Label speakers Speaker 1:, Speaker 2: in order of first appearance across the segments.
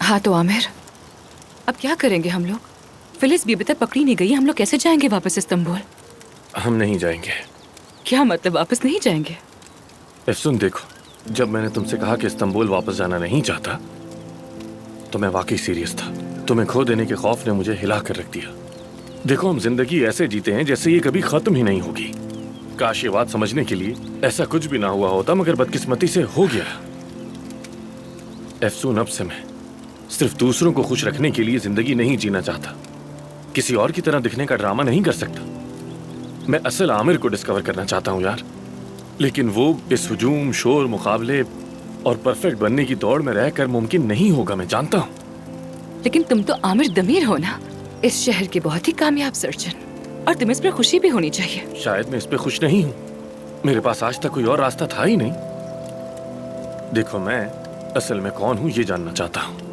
Speaker 1: हाँ तो आमिर, अब क्या करेंगे हम लोग? फिलिस भी अभी तक पकड़ी नहीं गई, हम लोग कैसे जाएंगे वापस इस्तांबुल?
Speaker 2: हम नहीं जाएंगे।
Speaker 1: क्या मतलब वापस नहीं जाएंगे?
Speaker 2: एफसून देखो, जब मैंने तुमसे कहा कि इस्तांबुल वापस जाना नहीं चाहता तो मैं वाकई सीरियस था। तुम्हें खो देने के खौफ ने मुझे हिला कर रख दिया। देखो, हम जिंदगी ऐसे जीते हैं जैसे ये कभी खत्म ही नहीं होगी। काश ये बात समझने के लिए ऐसा कुछ भी ना हुआ होता, मगर बदकिस्मती से हो गया। एफसून, अब से मैं सिर्फ दूसरों को खुश रखने के लिए जिंदगी नहीं जीना चाहता। किसी और की तरह दिखने का ड्रामा नहीं कर सकता। मैं असल आमिर को डिस्कवर करना चाहता हूँ यार। लेकिन वो इस हुजूम, शोर, मुकाबले और परफेक्ट बनने की दौड़ में रहकर मुमकिन नहीं होगा, मैं जानता हूँ।
Speaker 1: लेकिन तुम तो आमिर दमीर हो ना, इस शहर के बहुत ही कामयाब सर्जन, और तुम्हें इस पर खुशी भी होनी चाहिए।
Speaker 2: शायद मैं इस पे खुश नहीं हूँ। मेरे पास आज तक कोई और रास्ता था ही नहीं। देखो, मैं असल में कौन हूँ ये जानना चाहता हूँ,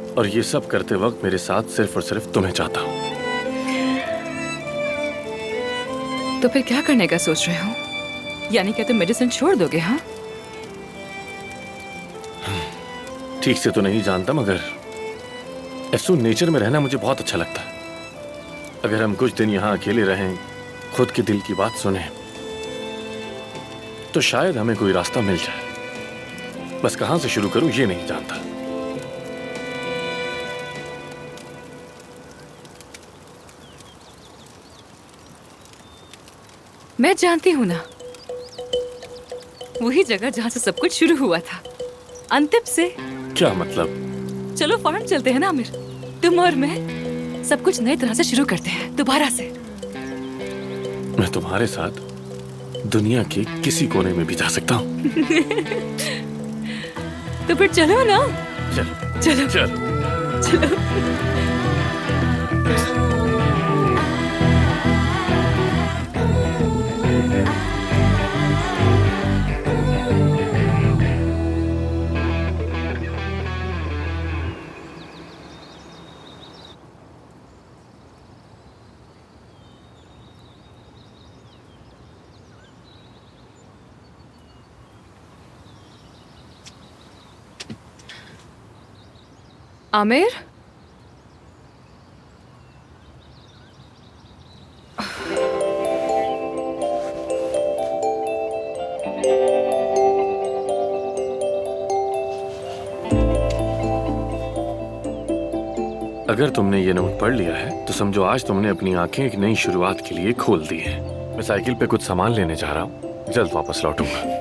Speaker 2: और ये सब करते वक्त मेरे साथ सिर्फ और सिर्फ तुम्हें चाहता हूँ।
Speaker 1: तो फिर क्या करने का सोच रहे हो? यानी क्या तुम मेडिसिन छोड़ दोगे? हाँ,
Speaker 2: ठीक से तो नहीं जानता, मगर एफसून, नेचर में रहना मुझे बहुत अच्छा लगता है। अगर हम कुछ दिन यहाँ अकेले रहें, खुद के दिल की बात सुने, तो शायद हमें कोई रास्ता मिल जाए। बस कहाँ से शुरू करूं ये नहीं जानता।
Speaker 1: मैं जानती हूँ ना, वही जगह जहाँ से सब कुछ शुरू हुआ था, अंतिम से।
Speaker 2: क्या मतलब?
Speaker 1: चलो फौरन चलते हैं ना आमिर, तुम और मैं सब कुछ नई तरह से शुरू करते हैं, दोबारा से।
Speaker 2: मैं तुम्हारे साथ दुनिया के किसी कोने में भी जा सकता हूँ।
Speaker 1: तो फिर चलो ना।
Speaker 2: चल
Speaker 1: चलो
Speaker 2: चल।
Speaker 1: चलो। आमिर,
Speaker 2: अगर तुमने ये नोट पढ़ लिया है तो समझो आज तुमने अपनी आंखें एक नई शुरुआत के लिए खोल दी हैं। मैं साइकिल पे कुछ सामान लेने जा रहा हूँ, जल्द वापस लौटूंगा।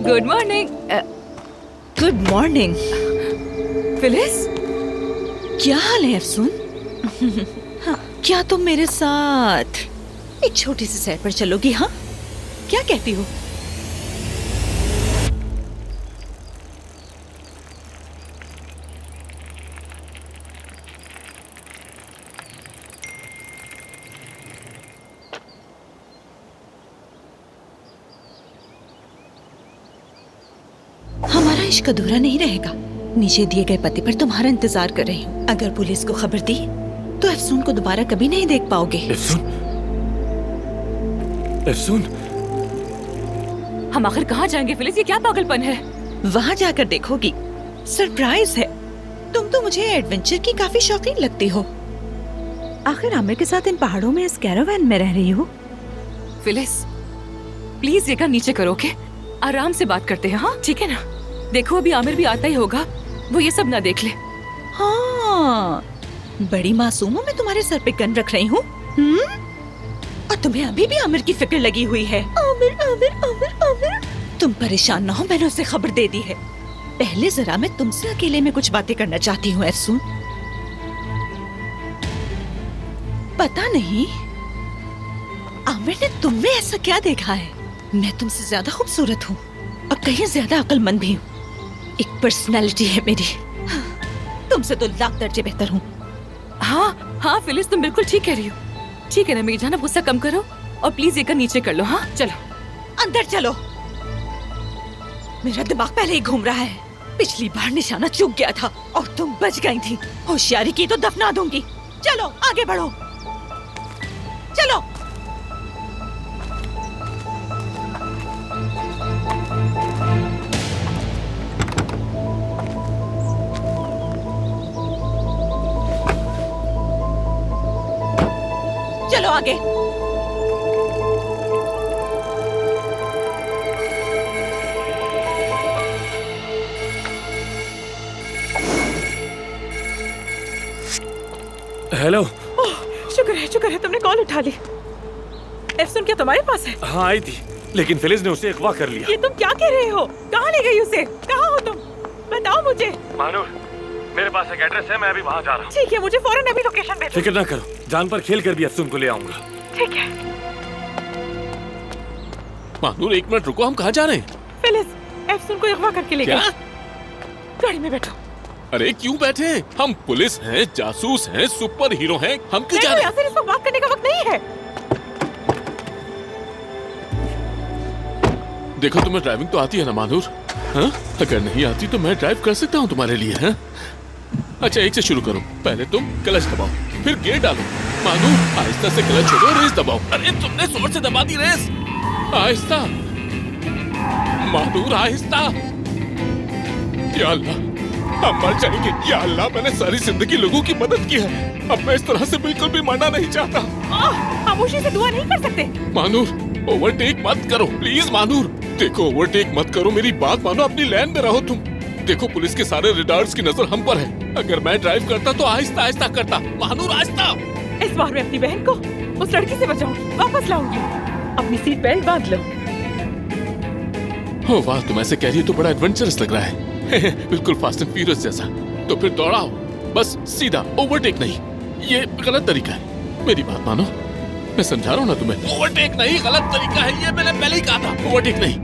Speaker 1: Good morning.
Speaker 3: Good morning.
Speaker 1: Phyllis,
Speaker 3: क्या हाल है अफसून? क्या तुम मेरे साथ एक छोटी सी सैर पर चलोगी? हाँ, क्या कहती हो? हमारा इश्क अधूरा नहीं रहेगा। नीचे दिए गए पते पर तुम्हारा इंतजार कर रही हूँ। अगर पुलिस को खबर दी तो अफसून को दोबारा कभी नहीं देख पाओगे।
Speaker 2: एफसून, एफसून,
Speaker 1: हम आखिर कहाँ जाएंगे फिलिस? ये क्या पागलपन है?
Speaker 3: वहाँ जाकर देखोगी, सरप्राइज है। तुम तो मुझे एडवेंचर की काफी शौकीन लगती हो। आखिर आमिर के साथ इन पहाड़ों में इस कैरावैन में रह रही हो।
Speaker 1: फिलिस, प्लीज ये नीचे करो, ओके? आराम से बात करते हैं, हाँ ठीक है ना? देखो, अभी आमिर भी आता ही होगा, वो ये सब ना देख ले।
Speaker 3: हाँ, बड़ी मासूम हूँ मैं तुम्हारे सर पे गन रख रही हूँ। और तुम्हें अभी भी आमिर की फिक्र लगी हुई है। आमिर, आमिर, आमिर, आमिर। तुम परेशान ना हो, मैंने उसे खबर दे दी है। पहले जरा मैं तुमसे अकेले में कुछ बातें करना चाहती हूँ अफसून। पता नहीं आमिर ने तुम में ऐसा क्या देखा है। मैं तुमसे ज्यादा खूबसूरत हूँ और कहीं ज्यादा अक्लमंद भी हूँ। एक पर्सनैलिटी है मेरी, तुमसे तो लाख दर्जे बेहतर हूँ।
Speaker 1: हाँ हाँ फिलिस, तुम बिल्कुल ठीक कह रही हो। ठीक है ना मेरी जान, गुस्सा कम करो और प्लीज एक नीचे कर लो। हाँ चलो
Speaker 3: अंदर चलो। मेरा दिमाग पहले ही घूम रहा है। पिछली बार निशाना चूक गया था और तुम बच गई थी। होशियारी की तो दफना दूंगी। चलो आगे बढ़ो, चलो। चलो आगे।
Speaker 2: हेलो।
Speaker 3: शुक्र है तुमने कॉल उठा ली। एफसुन क्या तुम्हारे पास है?
Speaker 2: हाँ आई थी, लेकिन फिलिस ने उसे अगवा कर लिया।
Speaker 3: ये तुम क्या कह रहे हो? कहाँ ले गई उसे? कहाँ हो तुम? बताओ मुझे।
Speaker 2: मानूर, मेरे पास एक एड्रेस है, मैं अभी वहाँ जा रहा हूँ।
Speaker 3: ठीक है, मुझे फौरन अभी लोकेशन भेजो।
Speaker 2: फिक्र ना करो, जान पर खेल कर भी अफसून को ले आऊंगा।
Speaker 3: ठीक है।
Speaker 4: मानूर 1 मिनट रुको, हम कहाँ जा रहे हैं?
Speaker 3: फिलिस एफसुन को अगवा करके ले
Speaker 4: क्या?
Speaker 3: गई। गाड़ी में बैठो।
Speaker 4: अरे क्यों बैठे? हम पुलिस हैं, जासूस हैं, सुपर हीरो हैं, हम क्यों जा रहे हैं?
Speaker 3: यासिर, इसको बात करने का वक्त नहीं है।
Speaker 4: देखो तुम्हें ड्राइविंग तो आती है ना मानूर? हाँ? अगर नहीं आती तो मैं ड्राइव कर सकता हूँ तुम्हारे लिए। हाँ? अच्छा, एक से शुरू करो। पहले तुम क्लच दबाओ, फिर गियर डालो। मानूर आहिस्ता से क्लच छोड़ो, रेस दबाओ। अरे तुमने जोर से दबा दी रेस। आहिस्ता मानूर, आहिस्ता। या अल्लाह, हम मर जाएंगे। या अल्लाह, मैंने सारी जिंदगी लोगों की मदद की है, अब मैं इस तरह से बिल्कुल भी मरना नहीं चाहता।
Speaker 3: खामोशी से दुआ नहीं कर सकते।
Speaker 4: मानूर ओवरटेक मत करो प्लीज। मानूर देखो, ओवरटेक मत करो, मेरी बात मानो, अपनी लाइन में रहो तुम। देखो पुलिस के सारे रिडार्स की नजर हम पर है। अगर मैं ड्राइव करता तो आहिस्ता आहिस्ता करता। मानूर आहिस्ता।
Speaker 3: इस बार मैं अपनी बहन को उस लड़की से बचाऊं, वापस लाऊंगी। अपनी सीट बेल्ट बांध लो।
Speaker 4: हो वाह, तुम ऐसे कह रही हो तो बड़ा एडवेंचरस लग रहा है। बिल्कुल फास्ट एंड फ्यूरियस जैसा। तो फिर दौड़ाओ, बस सीधा, ओवरटेक नहीं। ये गलत तरीका है, मेरी बात मानो, मैं समझा रहा हूँ ना तुम्हें। ओवरटेक नहीं, गलत तरीका है ये, मैंने पहले ही कहा था। ओवरटेक नहीं।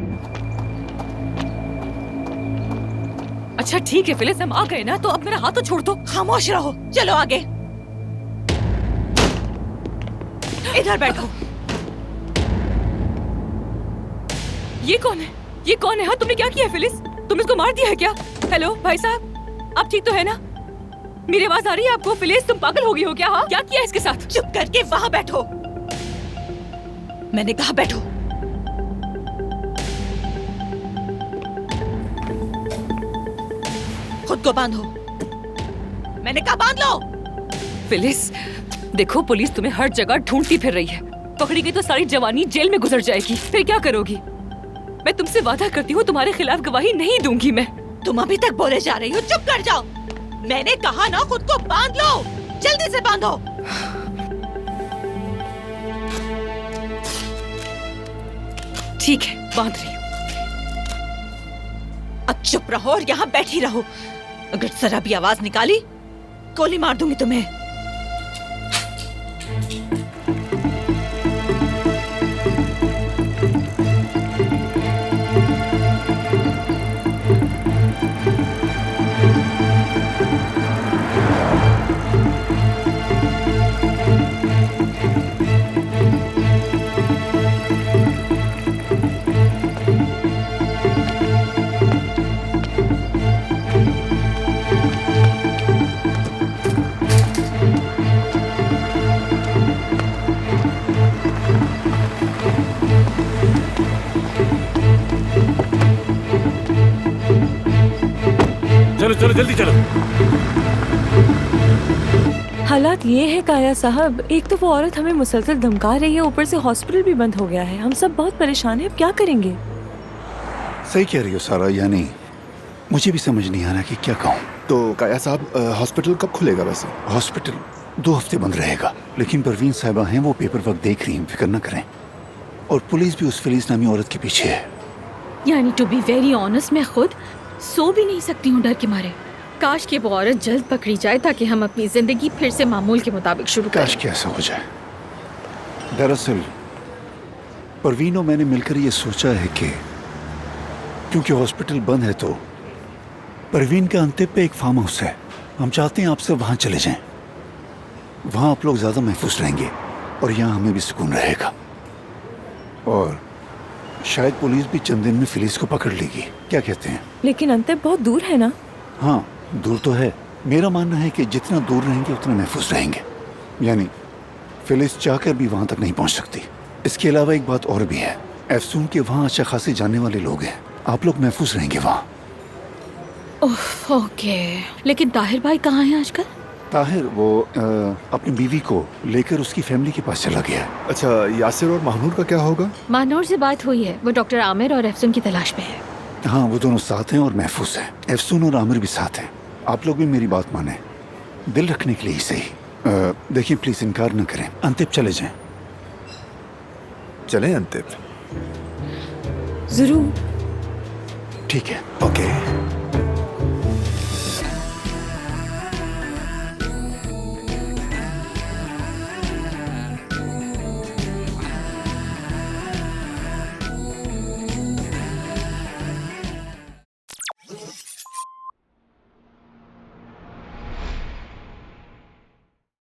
Speaker 1: अच्छा ठीक है फिलिस, हम आ गए ना, तो अब मेरा हाथ तो छोड़ दो।
Speaker 3: खामोश रहो, चलो आगे। इधर बैठो।
Speaker 1: ये कौन है? ये कौन है? हाँ, तुमने क्या किया है फिलिस? तुम इसको मार दिया है क्या? हेलो भाई साहब, आप ठीक तो है ना? मेरी आवाज आ रही है आपको? फिलिस तुम पागल हो गई हो क्या? हाँ, क्या किया इसके साथ?
Speaker 3: चुप करके वहाँ बैठो, मैंने कहा बैठो। खुद को बांधो, मैंने कहा बांध लो।
Speaker 1: फिलिस देखो, पुलिस तुम्हें हर जगह ढूंढती फिर रही है। पकड़ी गई तो सारी जवानी जेल में गुजर जाएगी, फिर क्या करोगी? मैं तुमसे वादा करती हूँ, तुम्हारे खिलाफ गवाही नहीं दूंगी मैं।
Speaker 3: तुम अभी तक बोले जा रही हो, चुप कर जाओ। मैंने कहा ना, खुद को बांध लो, जल्दी से बांधो।
Speaker 1: ठीक है, बांध रही हूँ।
Speaker 3: अब चुप रहो और यहाँ बैठी रहो। अगर जरा भी आवाज निकाली, गोली मार दूंगी तुम्हें।
Speaker 2: चलो चलो जल्दी चलो।
Speaker 5: हालात ये है काया साहब, एक तो वो औरत हमें मुसलसल धमका रही है, ऊपर से हॉस्पिटल भी बंद हो गया है। हम सब बहुत परेशान हैं, अब क्या करेंगे?
Speaker 6: सही कह रही हो सारा, यानी मुझे भी समझ नहीं आ रहा कि क्या कहूँ।
Speaker 7: तो काया साहब, हॉस्पिटल कब खुलेगा वैसे?
Speaker 6: हॉस्पिटल 2 हफ्ते बंद रहेगा, लेकिन परवीन साहिबा हैं, वो पेपर वर्क देख रही हैं, फिक्र न करें। और पुलिस भी उस फिलिस नामी औरत के पीछे है।
Speaker 8: यानी टू बी वेरी ऑनेस्ट, मैं खुद सो भी नहीं सकती हूँ डर के मारे। काश कि वो औरत जल्द पकड़ी जाए ताकि हम अपनी जिंदगी फिर से मामूल के मुताबिक शुरू करें।
Speaker 6: काश कि ऐसा हो जाए। दरअसल परवीन और मैंने मिलकर ये सोचा है कि क्योंकि हॉस्पिटल बंद है तो परवीन के अंतिम पे एक फार्म हाउस है, हम चाहते हैं आप सब वहाँ चले जाएं। वहाँ आप लोग ज़्यादा महफूज रहेंगे और यहाँ हमें भी सुकून रहेगा। और शायद पुलिस भी चंद दिन में फिलिस को पकड़ लेगी, क्या कहते हैं?
Speaker 5: लेकिन अंतर बहुत दूर है ना?
Speaker 6: हाँ दूर तो है, मेरा मानना है कि जितना दूर रहेंगे उतना महफूज रहेंगे। यानी फिलिस चाहकर भी वहां तक नहीं पहुंच सकती। इसके अलावा एक बात और भी है, एफसून के वहां अच्छा खासे जानने वाले लोग हैं, आप लोग महफूज रहेंगे वहां।
Speaker 8: ओके, लेकिन ताहिर भाई कहाँ हैं आजकल?
Speaker 6: ताहिर वो अपनी बीवी को लेकर उसकी फैमिली के पास चला गया है।
Speaker 7: अच्छा, यासिर और महानूर का क्या होगा?
Speaker 8: मानूर से बात हुई है, वो डॉक्टर आमिर और एफसून की तलाश में है।
Speaker 6: हाँ, वो दोनों साथ हैं और महफूज हैं। एफसून और आमिर भी साथ हैं। आप लोग भी मेरी बात माने, दिल रखने के लिए ही सही। देखिए प्लीज इनकार न करें, अंतिम चले जाएं।
Speaker 7: चलें अंतिम?
Speaker 8: जरूर।
Speaker 6: ठीक है।
Speaker 7: ओके।